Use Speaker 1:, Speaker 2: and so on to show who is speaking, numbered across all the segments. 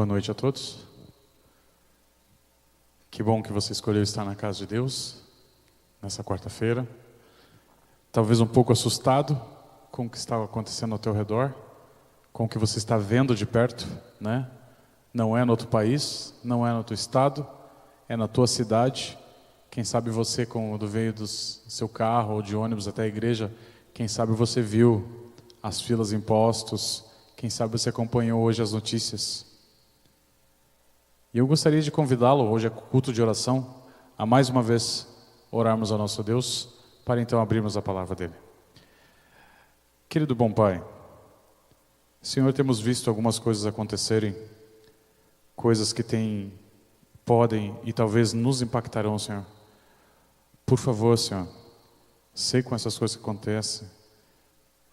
Speaker 1: noite a todos. Que bom que você escolheu estar na casa de Deus nessa quarta-feira. Talvez um pouco assustado com o que está acontecendo ao teu redor, com o que você está vendo de perto, né? Não é no outro país, não é no teu estado, é na tua cidade. Quem sabe você, quando veio do seu carro ou de ônibus até a igreja, quem sabe você viu as filas em postos, quem sabe você acompanhou hoje as notícias. E eu gostaria de convidá-lo, hoje é culto de oração, a mais uma vez orarmos ao nosso Deus, para então abrirmos a palavra dele. Querido bom Pai, Senhor, temos visto algumas coisas acontecerem, coisas que podem e talvez nos impactarão, Senhor. Por favor, Senhor, sei com essas coisas que acontecem,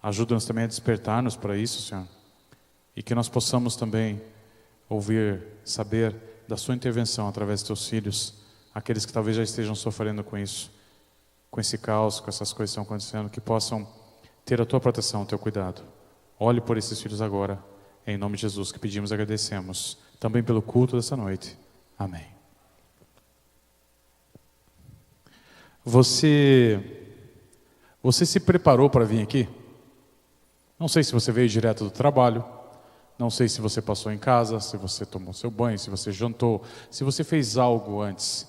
Speaker 1: ajuda-nos também a despertar-nos para isso, Senhor, e que nós possamos também ouvir, saber da sua intervenção através dos teus filhos, aqueles que talvez já estejam sofrendo com isso, com esse caos, com essas coisas que estão acontecendo, que possam ter a tua proteção, o teu cuidado. Olhe por esses filhos agora, em nome de Jesus, que pedimos e agradecemos, também pelo culto dessa noite. Amém. Você se preparou para vir aqui? Não sei se você veio direto do trabalho, não sei se você passou em casa, se você tomou seu banho, se você jantou, se você fez algo antes.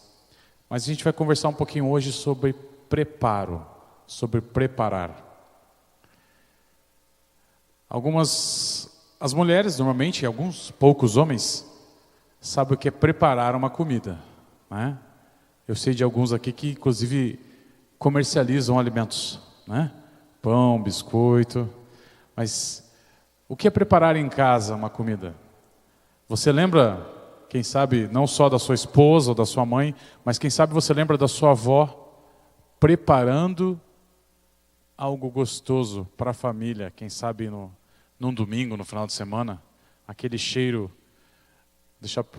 Speaker 1: Mas a gente vai conversar um pouquinho hoje sobre preparo, sobre preparar. As mulheres, normalmente, e alguns poucos homens, sabem o que é preparar uma comida, né? Eu sei de alguns aqui que, inclusive, comercializam alimentos, né? Pão, biscoito. Mas o que é preparar em casa uma comida? Você lembra, quem sabe, não só da sua esposa ou da sua mãe, mas quem sabe você lembra da sua avó preparando algo gostoso para a família, quem sabe num domingo, no final de semana, aquele cheiro,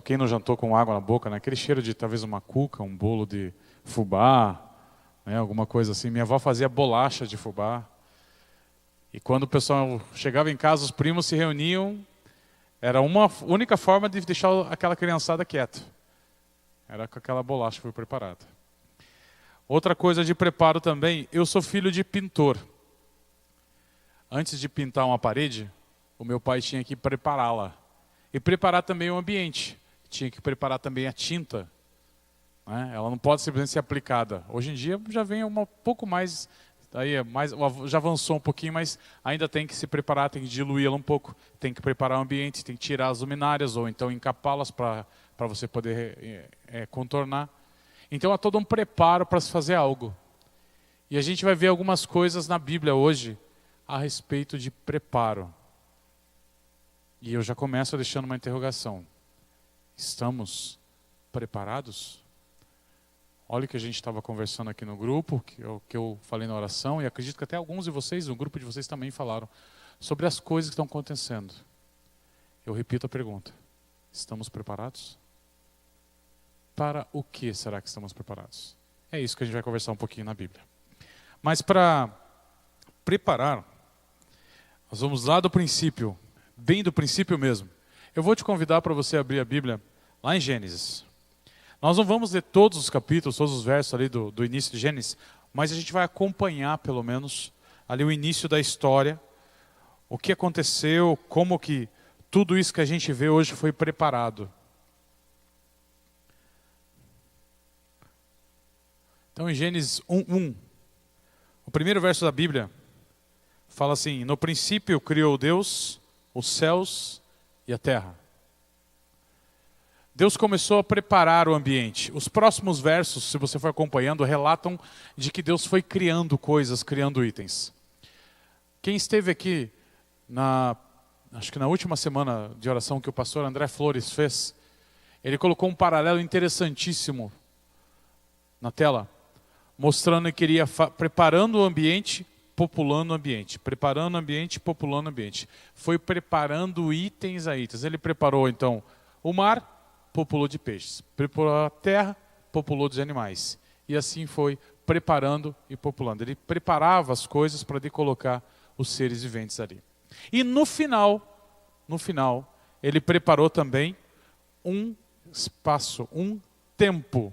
Speaker 1: quem não jantou com água na boca, né? Aquele cheiro de talvez uma cuca, um bolo de fubá, né? Alguma coisa assim. Minha avó fazia bolacha de fubá. E quando o pessoal chegava em casa, os primos se reuniam, era uma única forma de deixar aquela criançada quieta. Era com aquela bolacha que foi preparada. Outra coisa de preparo também, eu sou filho de pintor. Antes de pintar uma parede, o meu pai tinha que prepará-la. E preparar também o ambiente. Tinha que preparar também a tinta, né? Ela não pode simplesmente ser aplicada. Hoje em dia já vem um pouco mais, já avançou um pouquinho, mas ainda tem que se preparar, tem que diluí-la um pouco, tem que preparar o ambiente, tem que tirar as luminárias ou então encapá-las para você poder contornar. Então há todo um preparo para se fazer algo. E a gente vai ver algumas coisas na Bíblia hoje a respeito de preparo. E eu já começo deixando uma interrogação. Estamos preparados? Olha o que a gente estava conversando aqui no grupo, que eu falei na oração, e acredito que até alguns de vocês, o grupo de vocês também falaram, sobre as coisas que estão acontecendo. Eu repito a pergunta. Estamos preparados? Para o que será que estamos preparados? É isso que a gente vai conversar um pouquinho na Bíblia. Mas para preparar, nós vamos lá do princípio, bem do princípio mesmo. Eu vou te convidar para você abrir a Bíblia lá em Gênesis. Nós não vamos ler todos os capítulos, todos os versos ali do início de Gênesis, mas a gente vai acompanhar pelo menos ali o início da história, o que aconteceu, como que tudo isso que a gente vê hoje foi preparado. Então em Gênesis 1:1, o primeiro verso da Bíblia fala assim: no princípio criou Deus os céus e a terra. Deus começou a preparar o ambiente. Os próximos versos, se você for acompanhando, relatam de que Deus foi criando coisas, criando itens. Quem esteve aqui, acho que na última semana de oração que o pastor André Flores fez, ele colocou um paralelo interessantíssimo na tela, mostrando que ele ia preparando o ambiente, populando o ambiente. Preparando o ambiente, populando o ambiente. Foi preparando itens a itens. Ele preparou, então, o mar, populou de peixes. Preparou a terra, populou de animais. E assim foi preparando e populando. Ele preparava as coisas para colocar os seres viventes ali. E no final, ele preparou também um espaço, um tempo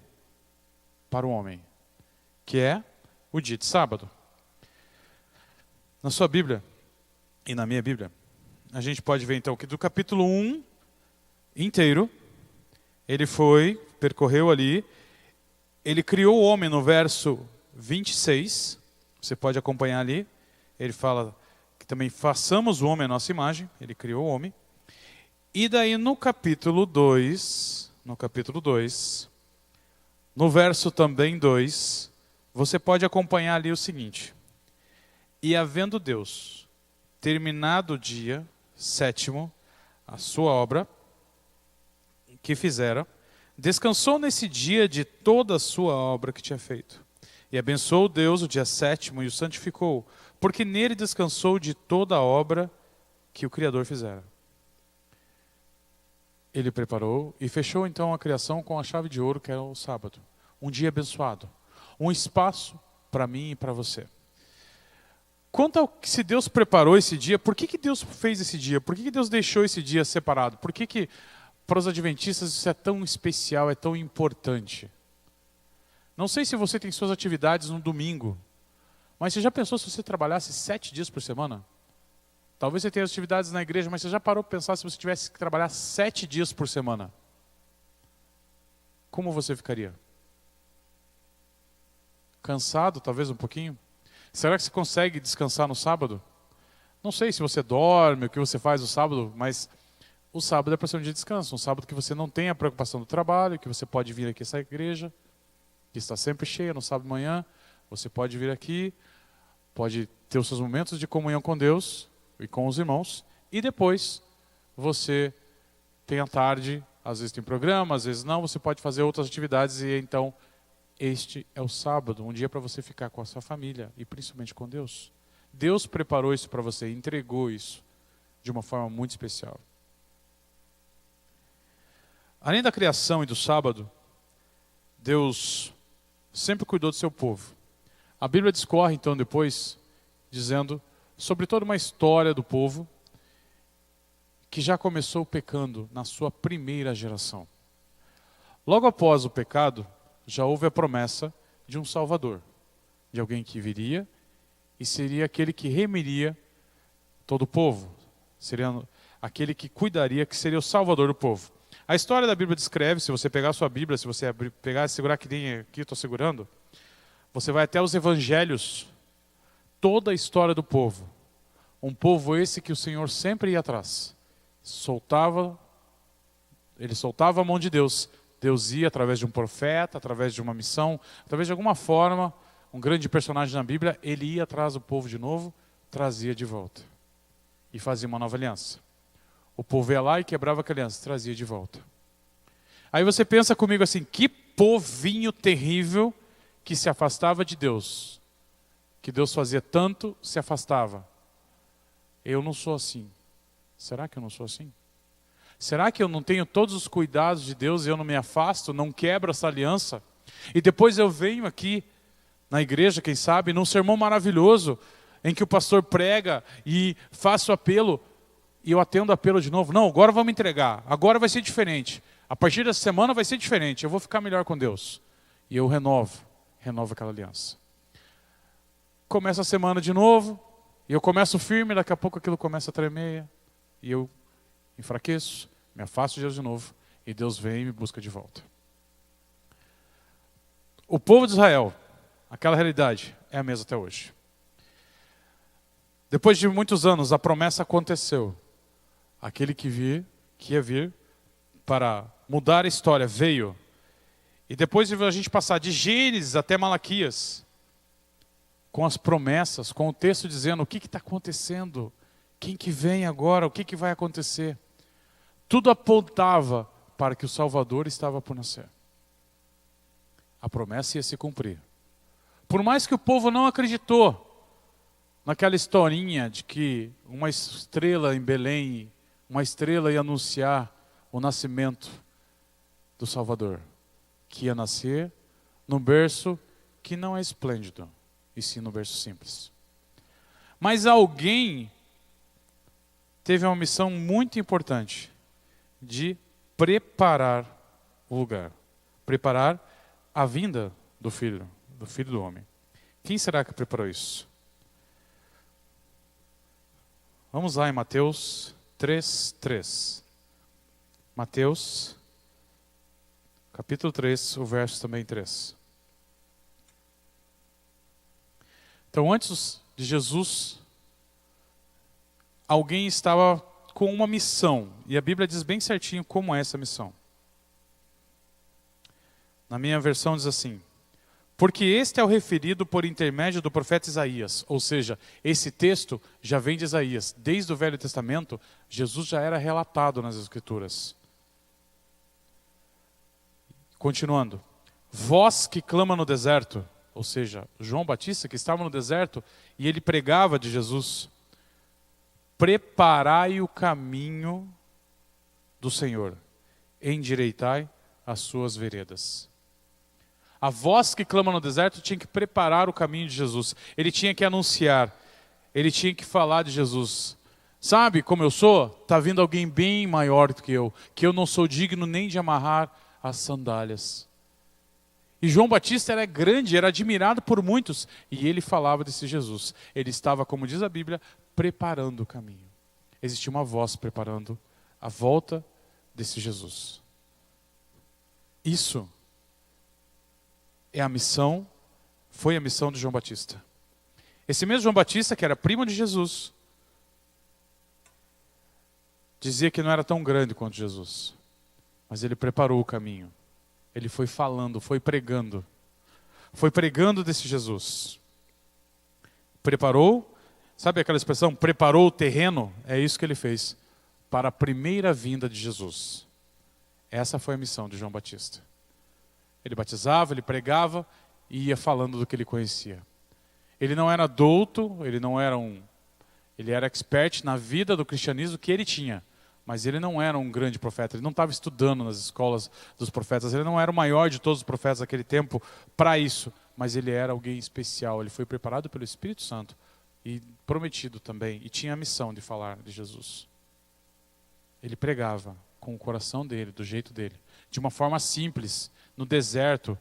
Speaker 1: para o homem, que é o dia de sábado. Na sua Bíblia e na minha Bíblia, a gente pode ver então que do capítulo 1 inteiro, ele percorreu ali, ele criou o homem no verso 26, você pode acompanhar ali, ele fala que também façamos o homem à nossa imagem, ele criou o homem. E daí no capítulo 2, no verso também 2, você pode acompanhar ali o seguinte: e havendo Deus terminado o dia sétimo, a sua obra que fizera, descansou nesse dia de toda a sua obra que tinha feito. E abençoou Deus o dia sétimo e o santificou, porque nele descansou de toda a obra que o Criador fizera. Ele preparou e fechou então a criação com a chave de ouro, que era o sábado. Um dia abençoado. Um espaço para mim e para você. Quanto ao que se Deus preparou esse dia, por que Deus fez esse dia? Por que Deus deixou esse dia separado? Por que para os adventistas isso é tão especial, é tão importante? Não sei se você tem suas atividades no domingo, mas você já pensou se você trabalhasse 7 dias por semana? Talvez você tenha atividades na igreja, mas você já parou para pensar se você tivesse que trabalhar 7 dias por semana? Como você ficaria? Cansado, talvez um pouquinho? Será que você consegue descansar no sábado? Não sei se você dorme, o que você faz no sábado, mas o sábado é para ser um dia de descanso. Um sábado que você não tem a preocupação do trabalho, que você pode vir aqui a essa igreja, que está sempre cheia no sábado de manhã. Você pode vir aqui, pode ter os seus momentos de comunhão com Deus e com os irmãos, e depois você tem a tarde, às vezes tem programa, às vezes não, você pode fazer outras atividades, e então este é o sábado, um dia para você ficar com a sua família e principalmente com Deus. Deus preparou isso para você, entregou isso de uma forma muito especial. Além da criação e do sábado, Deus sempre cuidou do seu povo. A Bíblia discorre então depois, dizendo sobre toda uma história do povo que já começou pecando na sua primeira geração. Logo após o pecado, já houve a promessa de um Salvador, de alguém que viria e seria aquele que remiria todo o povo, seria aquele que cuidaria, que seria o Salvador do povo. A história da Bíblia descreve, se você pegar a sua Bíblia, se você pegar e segurar que nem aqui eu estou segurando, você vai até os evangelhos, toda a história do povo. Um povo esse que o Senhor sempre ia atrás. Ele soltava a mão de Deus. Deus ia através de um profeta, através de uma missão, através de alguma forma, um grande personagem na Bíblia, ele ia atrás do povo de novo, trazia de volta. E fazia uma nova aliança. O povo ia lá e quebrava a aliança, trazia de volta. Aí você pensa comigo assim, que povinho terrível que se afastava de Deus. Que Deus fazia tanto, se afastava. Eu não sou assim. Será que eu não sou assim? Será que eu não tenho todos os cuidados de Deus e eu não me afasto, não quebro essa aliança? E depois eu venho aqui na igreja, quem sabe, num sermão maravilhoso, em que o pastor prega e faço apelo, e eu atendo apelo de novo. Não, agora vamos entregar, agora vai ser diferente. A partir dessa semana vai ser diferente, eu vou ficar melhor com Deus. E eu renovo aquela aliança. Começa a semana de novo, e eu começo firme, daqui a pouco aquilo começa a tremer, e eu enfraqueço, me afasto de Deus de novo, e Deus vem e me busca de volta. O povo de Israel, aquela realidade, é a mesma até hoje. Depois de muitos anos, a promessa aconteceu. Aquele que ia vir para mudar a história, veio. E depois de a gente passar de Gênesis até Malaquias, com as promessas, com o texto dizendo o que está acontecendo, quem que vem agora, o que vai acontecer. Tudo apontava para que o Salvador estava por nascer. A promessa ia se cumprir. Por mais que o povo não acreditou naquela historinha de que uma estrela em Belém, uma estrela ia anunciar o nascimento do Salvador, que ia nascer num berço que não é esplêndido, e sim no berço simples. Mas alguém teve uma missão muito importante de preparar o lugar. Preparar a vinda do Filho do Homem. Quem será que preparou isso? Vamos lá em Mateus 3:3. Mateus, capítulo 3, o verso também 3. Então, antes de Jesus, alguém estava com uma missão. E a Bíblia diz bem certinho como é essa missão. Na minha versão diz assim: porque este é o referido por intermédio do profeta Isaías. Ou seja, esse texto já vem de Isaías. Desde o Velho Testamento, Jesus já era relatado nas Escrituras. Continuando. Vós que clama no deserto, ou seja, João Batista que estava no deserto e ele pregava de Jesus. Preparai o caminho do Senhor, endireitai as suas veredas. A voz que clama no deserto tinha que preparar o caminho de Jesus. Ele tinha que anunciar, ele tinha que falar de Jesus. Sabe como eu sou? Está vindo alguém bem maior do que eu não sou digno nem de amarrar as sandálias. E João Batista era grande, era admirado por muitos, e ele falava desse Jesus. Ele estava, como diz a Bíblia, preparando o caminho. Existia uma voz preparando a volta desse Jesus. Isso é a missão, foi a missão de João Batista. Esse mesmo João Batista, que era primo de Jesus, dizia que não era tão grande quanto Jesus, mas ele preparou o caminho. Ele foi falando, foi pregando desse Jesus. Preparou, sabe aquela expressão, preparou o terreno? É isso que ele fez, para a primeira vinda de Jesus. Essa foi a missão de João Batista. Ele batizava, ele pregava e ia falando do que ele conhecia. Ele não era douto, ele era expert na vida do cristianismo que ele tinha, mas ele não era um grande profeta, ele não estava estudando nas escolas dos profetas, ele não era o maior de todos os profetas daquele tempo para isso, mas ele era alguém especial, ele foi preparado pelo Espírito Santo e prometido também, e tinha a missão de falar de Jesus. Ele pregava com o coração dele, do jeito dele, de uma forma simples, no deserto,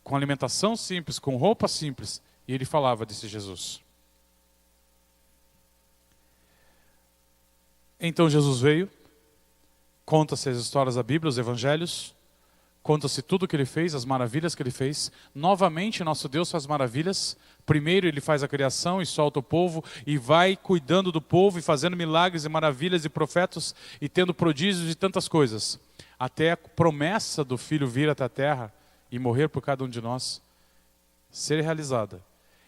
Speaker 1: com alimentação simples, com roupa simples, e ele falava desse Jesus. Então Jesus veio, conta-se as histórias da Bíblia, os evangelhos, conta-se tudo o que ele fez, as maravilhas que ele fez. Novamente, nosso Deus faz maravilhas. Primeiro ele faz a criação e solta o povo, e vai cuidando do povo, e fazendo milagres e maravilhas e profetas, e tendo prodígios e tantas coisas. Até a promessa do Filho vir até a terra e morrer por cada um de nós ser realizada.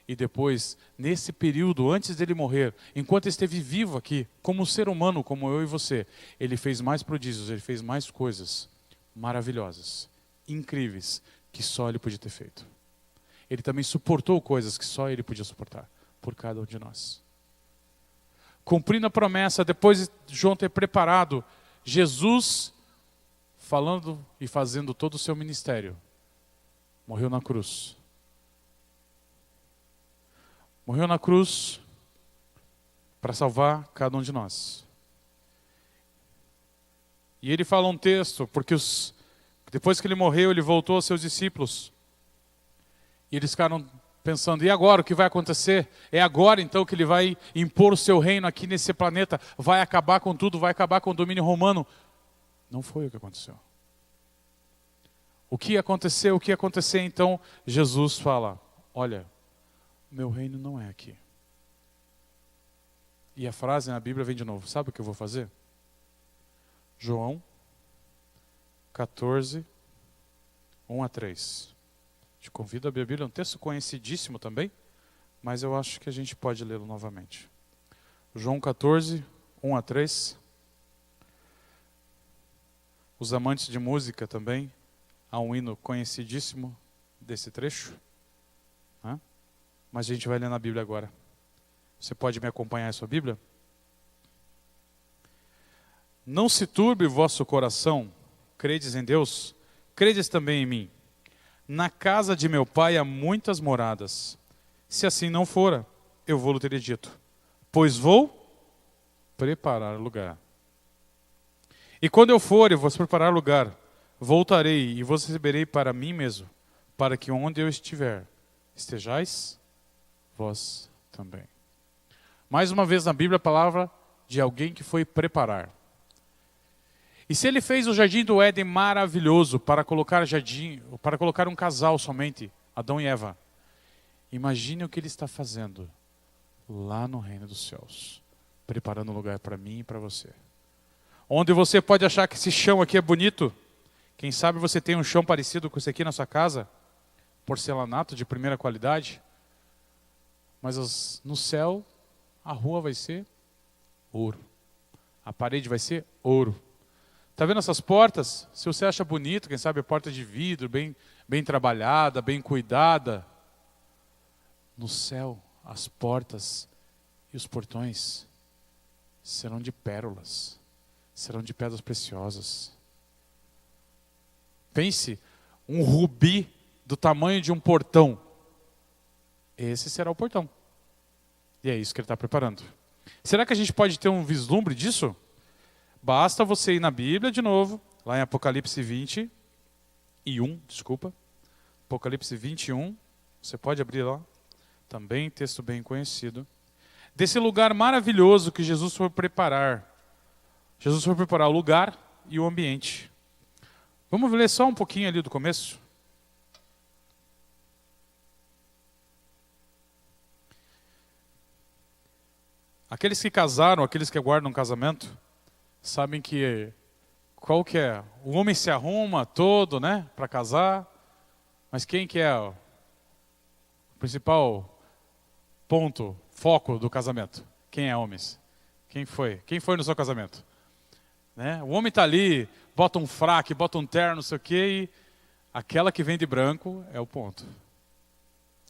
Speaker 1: E depois, nesse período, antes dele morrer, enquanto esteve vivo aqui, como um ser humano, como eu e você, ele fez mais prodígios, ele fez mais coisas maravilhosas, incríveis, que só ele podia ter feito. Ele também suportou coisas que só ele podia suportar, por cada um de nós. Cumprindo a promessa, depois de João ter preparado, Jesus, falando e fazendo todo o seu ministério, morreu na cruz. Morreu na cruz para salvar cada um de nós. E ele fala um texto, porque depois que ele morreu, ele voltou aos seus discípulos. E eles ficaram pensando, e agora o que vai acontecer? É agora então que ele vai impor o seu reino aqui nesse planeta, vai acabar com tudo, vai acabar com o domínio romano. Não foi o que aconteceu. O que aconteceu? O que acontecer então? Jesus fala, olha, meu reino não é aqui. E a frase na Bíblia vem de novo. Sabe o que eu vou fazer? João 14, 1-3. Te convido a abrir a Bíblia. É um texto conhecidíssimo também, mas eu acho que a gente pode lê-lo novamente. João 14, 1-3. Os amantes de música também, há um hino conhecidíssimo desse trecho. Mas a gente vai ler na Bíblia agora. Você pode me acompanhar em sua Bíblia? Não se turbe o vosso coração, credes em Deus, credes também em mim. Na casa de meu pai há muitas moradas. Se assim não fora, eu vou-lhe ter dito, pois vou preparar lugar. E quando eu for e vos preparar lugar, voltarei e vos receberei para mim mesmo, para que onde eu estiver, estejais vós também. Mais uma vez na Bíblia a palavra de alguém que foi preparar. E se ele fez o jardim do Éden maravilhoso para colocar um casal somente, Adão e Eva, imagine o que ele está fazendo lá no reino dos céus, preparando um lugar para mim e para você. Onde você pode achar que esse chão aqui é bonito, quem sabe você tem um chão parecido com esse aqui na sua casa, porcelanato de primeira qualidade, mas no céu a rua vai ser ouro, a parede vai ser ouro. Está vendo essas portas? Se você acha bonito, quem sabe a porta de vidro, bem trabalhada, bem cuidada, no céu as portas e os portões serão de pérolas, serão de pedras preciosas. Pense, um rubi do tamanho de um portão. Esse será o portão. E é isso que ele está preparando. Será que a gente pode ter um vislumbre disso? Basta você ir na Bíblia de novo, lá em Apocalipse 21, Apocalipse 21, você pode abrir lá, também texto bem conhecido. Desse lugar maravilhoso que Jesus foi preparar. Jesus foi preparar o lugar e o ambiente. Vamos ler só um pouquinho ali do começo? Aqueles que casaram, aqueles que aguardam um casamento, sabem que qual que é? O homem se arruma todo, né, para casar, mas quem que é o principal ponto, foco do casamento? Quem é homens? Quem foi? Quem foi no seu casamento? Né? O homem está ali, bota um fraque, bota um terno, não sei o quê, e aquela que vem de branco é o ponto.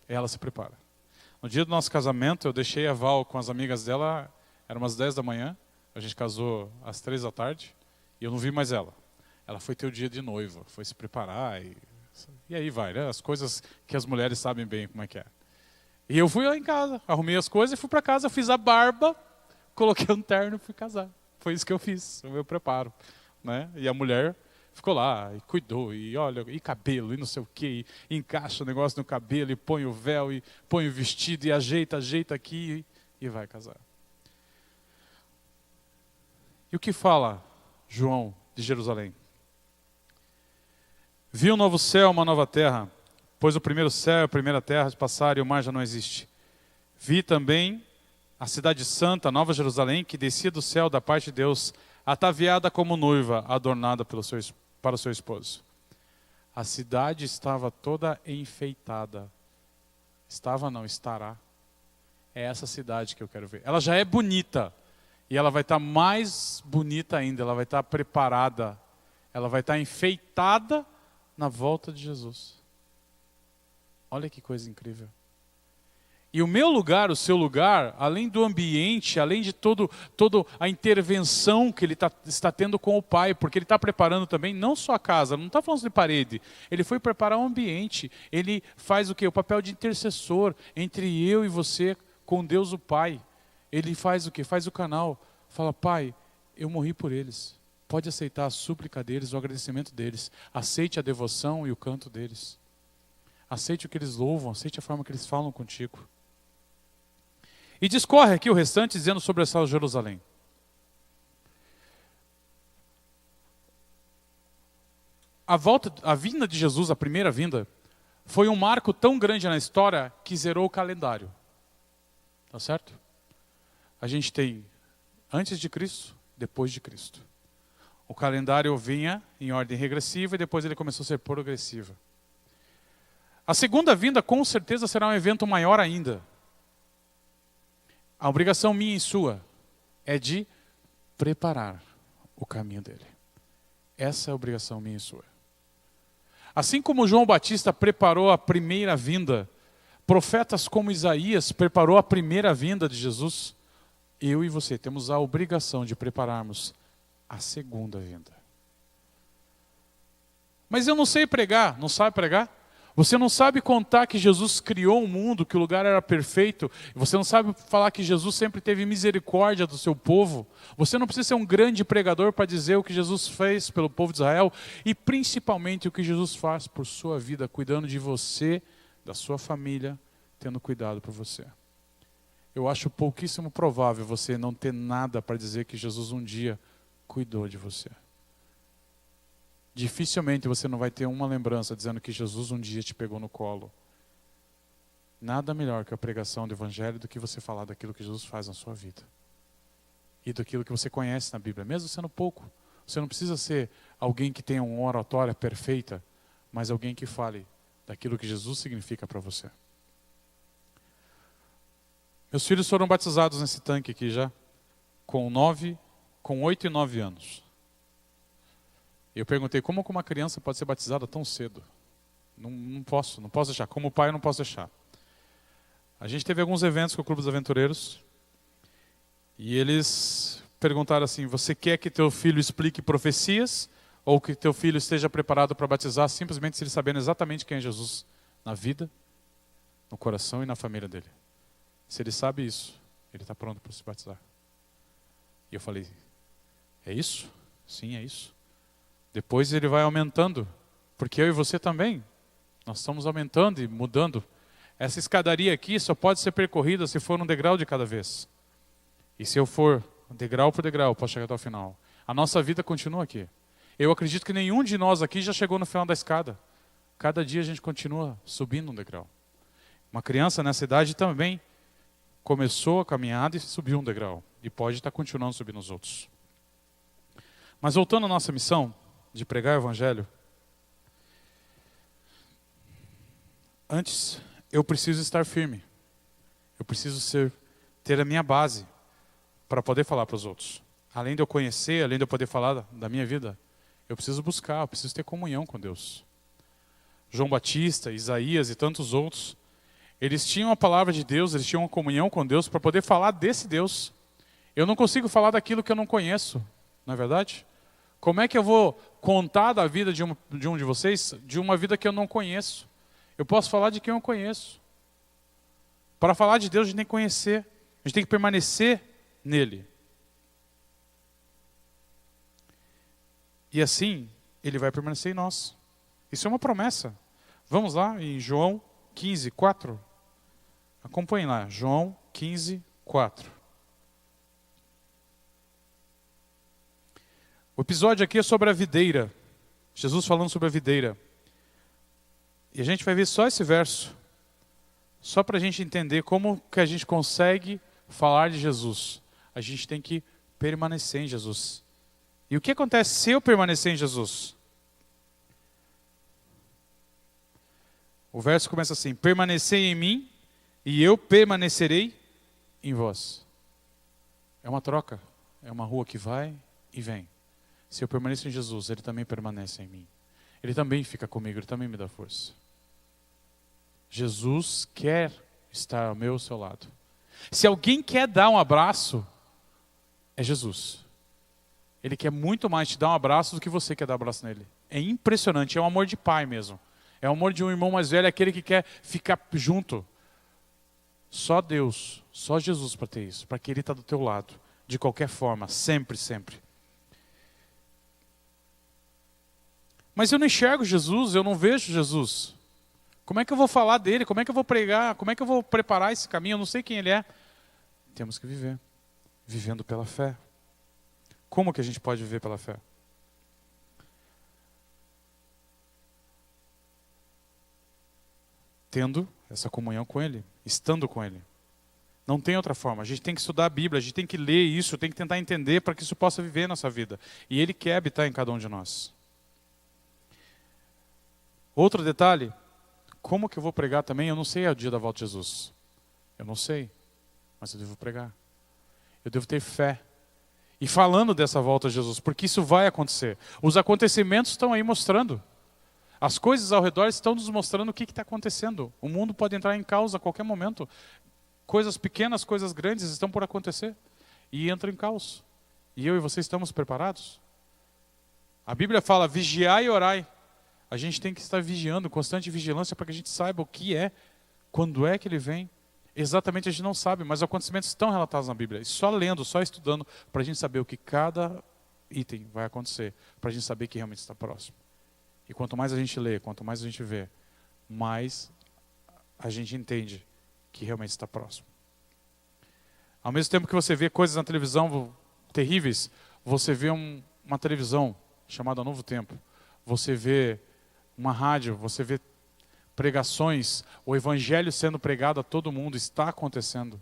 Speaker 1: Ela se prepara. No dia do nosso casamento, eu deixei a Val com as amigas dela, eram umas 10 da manhã, a gente casou às 3 da tarde, e eu não vi mais ela. Ela foi ter o dia de noiva, foi se preparar, e aí vai, né? As coisas que as mulheres sabem bem como é que é. E eu fui lá em casa, arrumei as coisas e fui para casa, fiz a barba, coloquei um terno e fui casar. Foi isso que eu fiz, o meu preparo. Né? E a mulher ficou lá, e cuidou, e olha, e cabelo, e não sei o quê, e encaixa o negócio no cabelo, e põe o véu, e põe o vestido, e ajeita aqui, e vai casar. E o que fala João de Jerusalém? Vi um novo céu, uma nova terra, pois o primeiro céu e a primeira terra passaram e o mar já não existe. Vi também a cidade santa, Nova Jerusalém, que descia do céu da parte de Deus, ataviada como noiva, adornada para o seu esposo. A cidade estava toda enfeitada. Estava não, estará. É essa cidade que eu quero ver. Ela já é bonita. E ela vai estar mais bonita ainda. Ela vai estar preparada. Ela vai estar enfeitada na volta de Jesus. Olha que coisa incrível. E o meu lugar, o seu lugar, além do ambiente, além de toda a intervenção que ele está tendo com o Pai, porque ele está preparando também, não só a casa, não está falando de parede, ele foi preparar o ambiente, ele faz o quê? O papel de intercessor entre eu e você com Deus o Pai. Ele faz o quê? Faz o canal, fala, Pai, eu morri por eles, pode aceitar a súplica deles, o agradecimento deles, aceite a devoção e o canto deles, aceite o que eles louvam, aceite a forma que eles falam contigo. E discorre aqui o restante dizendo sobre essa Jerusalém. A vinda de Jesus, a primeira vinda, foi um marco tão grande na história que zerou o calendário. Tá certo? A gente tem antes de Cristo, depois de Cristo. O calendário vinha em ordem regressiva e depois ele começou a ser progressiva. A segunda vinda com certeza será um evento maior ainda. A obrigação minha e sua é de preparar o caminho dele. Essa é a obrigação minha e sua. Assim como João Batista preparou a primeira vinda, profetas como Isaías preparou a primeira vinda de Jesus, eu e você temos a obrigação de prepararmos a segunda vinda. Mas eu não sei pregar, não sabe pregar? Você não sabe contar que Jesus criou um mundo, que o lugar era perfeito. Você não sabe falar que Jesus sempre teve misericórdia do seu povo. Você não precisa ser um grande pregador para dizer o que Jesus fez pelo povo de Israel. E principalmente o que Jesus faz por sua vida, cuidando de você, da sua família, tendo cuidado por você. Eu acho pouquíssimo provável você não ter nada para dizer que Jesus um dia cuidou de você. Dificilmente você não vai ter uma lembrança dizendo que Jesus um dia te pegou no colo. Nada melhor que a pregação do Evangelho do que você falar daquilo que Jesus faz na sua vida. E daquilo que você conhece na Bíblia, mesmo sendo pouco. Você não precisa ser alguém que tenha uma oratória perfeita, mas alguém que fale daquilo que Jesus significa para você. Meus filhos foram batizados nesse tanque aqui já, com 8 e 9 anos. Eu perguntei, como que uma criança pode ser batizada tão cedo? Não posso deixar. Como pai, eu não posso deixar. A gente teve alguns eventos com o Clube dos Aventureiros, e eles perguntaram assim, você quer que teu filho explique profecias, ou que teu filho esteja preparado para batizar, simplesmente se ele sabendo exatamente quem é Jesus na vida, no coração e na família dele? Se ele sabe isso, ele está pronto para se batizar. E eu falei, é isso? Sim, é isso. Depois ele vai aumentando, porque eu e você também, nós estamos aumentando e mudando. Essa escadaria aqui só pode ser percorrida se for um degrau de cada vez. E se eu for degrau por degrau, posso chegar até o final. A nossa vida continua aqui. Eu acredito que nenhum de nós aqui já chegou no final da escada. Cada dia a gente continua subindo um degrau. Uma criança nessa idade também começou a caminhada e subiu um degrau. E pode estar continuando subindo os outros. Mas voltando à nossa missão de pregar o Evangelho, antes eu preciso estar firme. Eu preciso ter a minha base para poder falar para os outros. Além de eu conhecer, além de eu poder falar da minha vida, eu preciso buscar, eu preciso ter comunhão com Deus. João Batista, Isaías e tantos outros, eles tinham a palavra de Deus, eles tinham uma comunhão com Deus para poder falar desse Deus. Eu não consigo falar daquilo que eu não conheço, não é verdade? Como é que eu vou contar da vida de um de vocês, de uma vida que eu não conheço? Eu posso falar de quem eu conheço. Para falar de Deus, a gente tem que conhecer. A gente tem que permanecer nele. E assim, ele vai permanecer em nós. Isso é uma promessa. Vamos lá em João 15, 4. Acompanhem lá, João 15, 4. O episódio aqui é sobre a videira. Jesus falando sobre a videira. E a gente vai ver só esse verso. Só para a gente entender como que a gente consegue falar de Jesus. A gente tem que permanecer em Jesus. E o que acontece se eu permanecer em Jesus? O verso começa assim, permanecei em mim e eu permanecerei em vós. É uma troca, é uma rua que vai e vem. Se eu permaneço em Jesus, Ele também permanece em mim. Ele também fica comigo, Ele também me dá força. Jesus quer estar ao meu ao seu lado. Se alguém quer dar um abraço, é Jesus. Ele quer muito mais te dar um abraço do que você quer dar um abraço nele. É impressionante, é um amor de pai mesmo. É o amor de um irmão mais velho, é aquele que quer ficar junto. Só Deus, só Jesus para ter isso, para que Ele está do teu lado, de qualquer forma, sempre, sempre. Mas eu não enxergo Jesus, eu não vejo Jesus. Como é que eu vou falar dele? Como é que eu vou pregar? Como é que eu vou preparar esse caminho? Eu não sei quem ele é. Temos que viver, vivendo pela fé. Como que a gente pode viver pela fé? Tendo essa comunhão com Ele, estando com Ele. Não tem outra forma. A gente tem que estudar a Bíblia, a gente tem que ler isso, tem que tentar entender para que isso possa viver na nossa vida. E Ele quer habitar em cada um de nós. Outro detalhe, como que eu vou pregar também? Eu não sei o dia da volta de Jesus. Eu não sei, mas eu devo pregar. Eu devo ter fé. E falando dessa volta de Jesus, porque isso vai acontecer. Os acontecimentos estão aí mostrando. As coisas ao redor estão nos mostrando o que está acontecendo. O mundo pode entrar em causa a qualquer momento. Coisas pequenas, coisas grandes estão por acontecer. E entra em caos. E eu e você estamos preparados? A Bíblia fala, vigiai e orai. A gente tem que estar vigiando, constante vigilância, para que a gente saiba o que é, quando é que ele vem. Exatamente a gente não sabe, mas os acontecimentos estão relatados na Bíblia. E só lendo, só estudando, para a gente saber o que cada item vai acontecer, para a gente saber que realmente está próximo. E quanto mais a gente lê, quanto mais a gente vê, mais a gente entende que realmente está próximo. Ao mesmo tempo que você vê coisas na televisão terríveis, você vê uma televisão chamada Novo Tempo. Você vê uma rádio, você vê pregações, o evangelho sendo pregado a todo mundo, está acontecendo.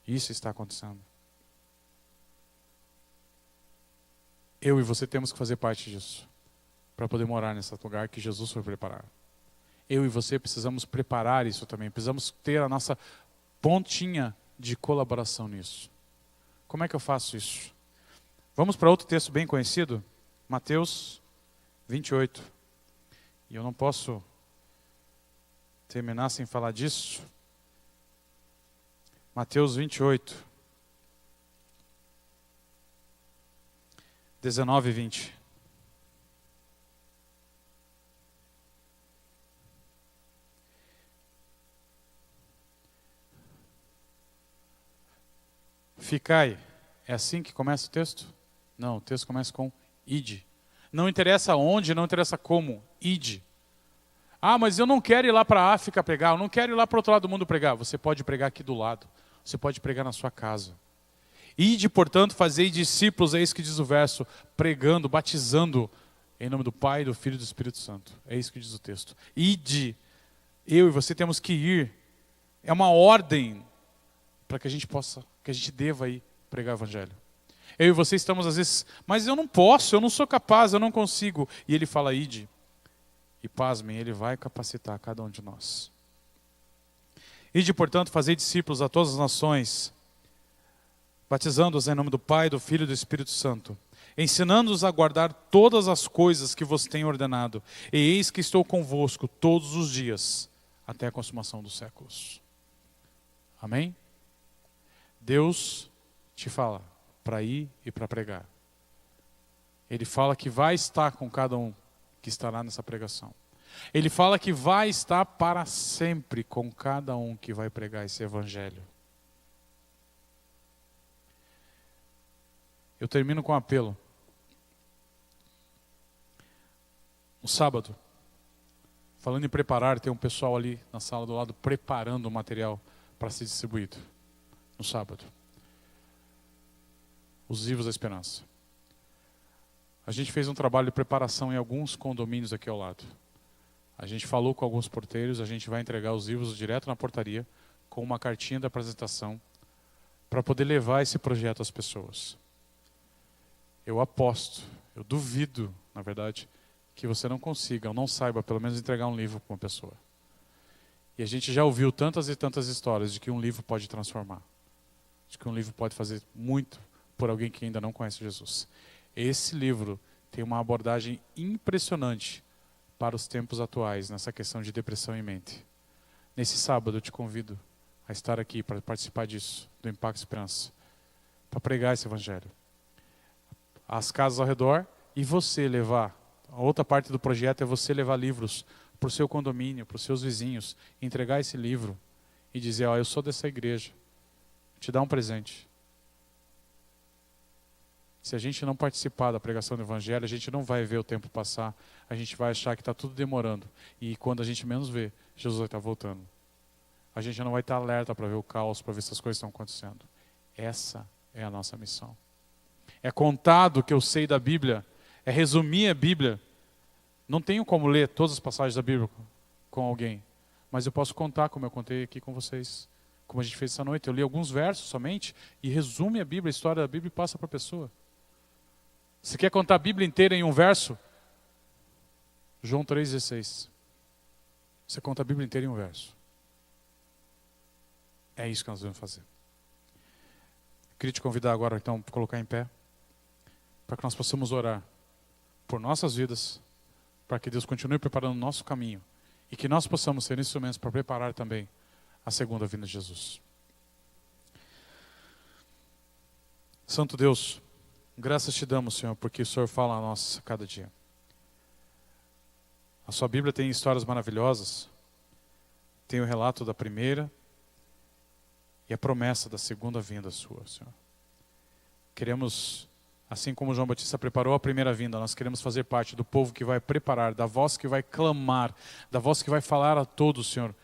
Speaker 1: Isso está acontecendo. Eu e você temos que fazer parte disso, para poder morar nesse lugar que Jesus foi preparar. Eu e você precisamos preparar isso também, precisamos ter a nossa pontinha de colaboração nisso. Como é que eu faço isso? Vamos para outro texto bem conhecido, Mateus 28. E eu não posso terminar sem falar disso. Mateus 28, 19 e 20. Ficai. É assim que começa o texto? Não, o texto começa com ide. Não interessa onde, não interessa como, ide. Ah, mas eu não quero ir lá para a África pregar, eu não quero ir lá para o outro lado do mundo pregar. Você pode pregar aqui do lado, você pode pregar na sua casa. Ide, portanto, fazei discípulos, é isso que diz o verso, pregando, batizando, em nome do Pai, do Filho e do Espírito Santo. É isso que diz o texto. Ide, eu e você temos que ir. É uma ordem para que a gente possa, que a gente deva ir pregar o Evangelho. Eu e você estamos às vezes, mas eu não posso, eu não sou capaz, eu não consigo. E ele fala, ide. E pasmem, ele vai capacitar cada um de nós. Ide, portanto, fazei discípulos a todas as nações, batizando-os em nome do Pai, do Filho e do Espírito Santo, ensinando-os a guardar todas as coisas que vos tenho ordenado. E eis que estou convosco todos os dias, até a consumação dos séculos. Amém? Deus te fala para ir e para pregar. Ele fala que vai estar com cada um que estará nessa pregação. Ele fala que vai estar para sempre com cada um que vai pregar esse evangelho. Eu termino com um apelo. No sábado, falando em preparar, tem um pessoal ali na sala do lado preparando o material para ser distribuído. No sábado. Os Vivos da Esperança. A gente fez um trabalho de preparação em alguns condomínios aqui ao lado. A gente falou com alguns porteiros, a gente vai entregar os livros direto na portaria, com uma cartinha da apresentação, para poder levar esse projeto às pessoas. Eu aposto, eu duvido, na verdade, que você não consiga, ou não saiba, pelo menos entregar um livro para uma pessoa. E a gente já ouviu tantas e tantas histórias de que um livro pode transformar. De que um livro pode fazer muito por alguém que ainda não conhece Jesus. Esse livro tem uma abordagem impressionante para os tempos atuais, nessa questão de depressão em mente. Nesse sábado eu te convido a estar aqui para participar disso, do Impacto Esperança, para pregar esse evangelho. As casas ao redor e você levar. A outra parte do projeto é você levar livros para o seu condomínio, para os seus vizinhos, entregar esse livro e dizer, ó, eu sou dessa igreja, te dar um presente. Se a gente não participar da pregação do evangelho, a gente não vai ver o tempo passar, a gente vai achar que está tudo demorando. E quando a gente menos vê, Jesus vai estar voltando. A gente não vai estar alerta para ver o caos, para ver se as coisas estão acontecendo. Essa é a nossa missão. É contar do que eu sei da Bíblia, é resumir a Bíblia. Não tenho como ler todas as passagens da Bíblia com alguém, mas eu posso contar como eu contei aqui com vocês, como a gente fez essa noite. Eu li alguns versos somente e resume a Bíblia, a história da Bíblia e passa para a pessoa. Você quer contar a Bíblia inteira em um verso? João 3,16. Você conta a Bíblia inteira em um verso. É isso que nós vamos fazer. Eu queria te convidar agora, então, para colocar em pé, para que nós possamos orar por nossas vidas, para que Deus continue preparando o nosso caminho e que nós possamos ser instrumentos para preparar também a segunda vinda de Jesus. Santo Deus, graças te damos, Senhor, porque o Senhor fala a nós cada dia. A sua Bíblia tem histórias maravilhosas. Tem o relato da primeira e a promessa da segunda vinda sua, Senhor. Queremos, assim como João Batista preparou a primeira vinda, nós queremos fazer parte do povo que vai preparar, da voz que vai clamar, da voz que vai falar a todos, Senhor,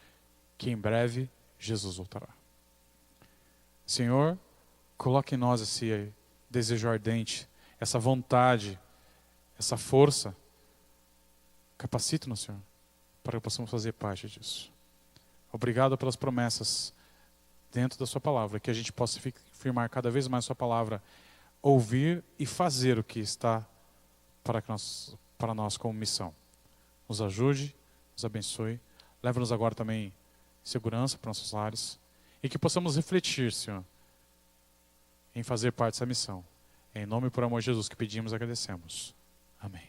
Speaker 1: que em breve Jesus voltará. Senhor, coloque em nós esse desejo ardente, essa vontade, essa força. Capacite-nos, Senhor, para que possamos fazer parte disso. Obrigado pelas promessas dentro da sua palavra, que a gente possa firmar cada vez mais sua palavra, ouvir e fazer o que está para nós como missão. Nos ajude, nos abençoe, leva-nos agora também em segurança para nossos lares, e que possamos refletir, Senhor, em fazer parte dessa missão. Em nome e por amor de Jesus que pedimos e agradecemos. Amém.